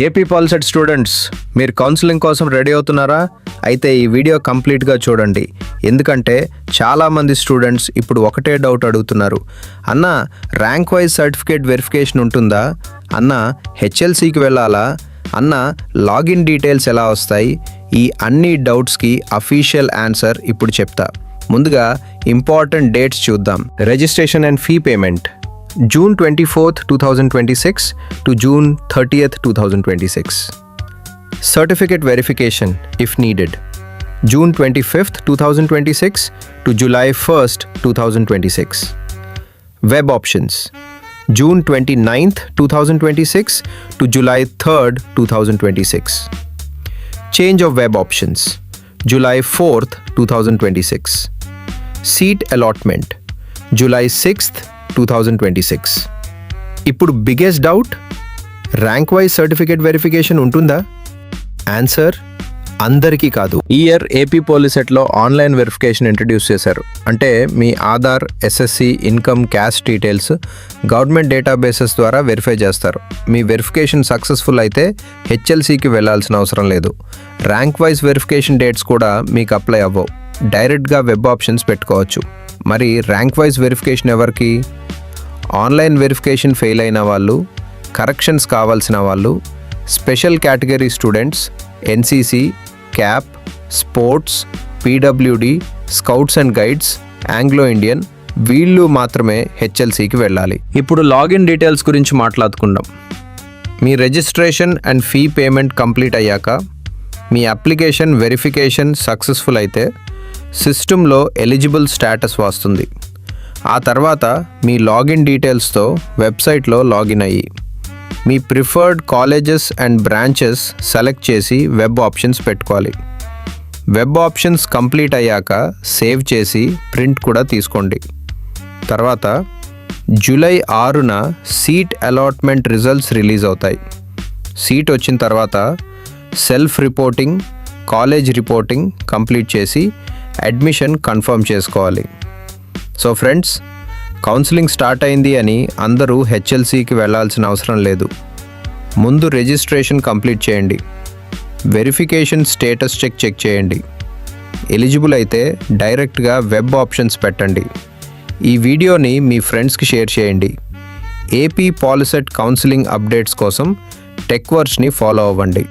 AP POLYCET students, మీరు counselling కోసం ready అవుతున్నారా? అయితే ఈ వీడియో కంప్లీట్గా చూడండి. ఎందుకంటే చాలామంది స్టూడెంట్స్ ఇప్పుడు ఒకటే డౌట్ అడుగుతున్నారు. అన్న, ర్యాంక్ వైజ్ సర్టిఫికేట్ వెరిఫికేషన్ ఉంటుందా? అన్న, హెచ్ఎల్సికి వెళ్ళాలా? అన్న, లాగిన్ డీటెయిల్స్ ఎలా వస్తాయి? ఈ అన్ని డౌట్స్కి అఫీషియల్ ఆన్సర్ ఇప్పుడు చెప్తా. ముందుగా ఇంపార్టెంట్ డేట్స్ చూద్దాం. Registration and fee payment June 24th, 2026 to June 30th, 2026. Certificate verification, if needed, June 25th, 2026 to July 1st, 2026. Web options, June 29th, 2026 to July 3rd, 2026. Change of web options, July 4th, 2026. Seat allotment, July 6th, 2026. ఇప్పుడు biggest doubt, rank wise certificate verification ఉంటుందా? Answer, అందరికీ కాదు. ఈ year AP పాలిసెట్లో online verification introduce చేశారు. అంటే మీ Aadhaar, SSC, income, caste details government databases ద్వారా వెరిఫై చేస్తారు. మీ వెరిఫికేషన్ సక్సెస్ఫుల్ అయితే హెచ్ఎల్సికి వెళ్లాల్సిన అవసరం లేదు. ర్యాంక్ వైజ్ వెరిఫికేషన్ డేట్స్ కూడా మీకు అప్లై అవ్వవు. డైరెక్ట్గా వెబ్ ఆప్షన్స్ పెట్టుకోవచ్చు. మరి ర్యాంక్ వైజ్ వెరిఫికేషన్ ఎవరికి? ఆన్లైన్ వెరిఫికేషన్ ఫెయిల్ అయిన వాళ్ళు, కరెక్షన్స్ కావాల్సిన వాళ్ళు, special category students, NCC, CAP, sports, పీడబ్ల్యూడి, scouts and guides, Anglo Indian, వీళ్ళు మాత్రమే హెచ్ఎల్సికి వెళ్ళాలి. ఇప్పుడు లాగిన్ డీటెయిల్స్ గురించి మాట్లాడుకుందాం. మీ registration and fee payment complete అయ్యాక మీ అప్లికేషన్ వెరిఫికేషన్ సక్సెస్ఫుల్ అయితే సిస్టంలో ఎలిజిబుల్ స్టేటస్ వస్తుంది. ఆ తర్వాత మీ లాగిన్ డీటెయిల్స్తో వెబ్సైట్లో లాగిన్ అయ్యి మీ preferred colleges and branches select చేసి వెబ్ ఆప్షన్స్ పెట్టుకోవాలి. వెబ్ ఆప్షన్స్ కంప్లీట్ అయ్యాక సేవ్ చేసి ప్రింట్ కూడా తీసుకోండి. తర్వాత జూలై 6న సీట్ అలాట్మెంట్ రిజల్ట్స్ రిలీజ్ అవుతాయి. సీట్ వచ్చిన తర్వాత self reporting, college reporting complete చేసి అడ్మిషన్ కన్ఫర్మ్ చేసుకోవాలి. సో ఫ్రెండ్స్, కౌన్సిలింగ్ స్టార్ట్ అయింది అని అందరూ హెచ్ఎల్సికి వెళ్ళాల్సిన అవసరం లేదు. ముందు రిజిస్ట్రేషన్ కంప్లీట్ చేయండి. వెరిఫికేషన్ స్టేటస్ చెక్ చేయండి. ఎలిజిబుల్ అయితే డైరెక్ట్గా వెబ్ ఆప్షన్స్ పెట్టండి. ఈ వీడియోని మీ ఫ్రెండ్స్కి షేర్ చేయండి. ఏపీ పాలిసెట్ కౌన్సిలింగ్ అప్డేట్స్ కోసం టెక్వర్స్ని ఫాలో అవ్వండి.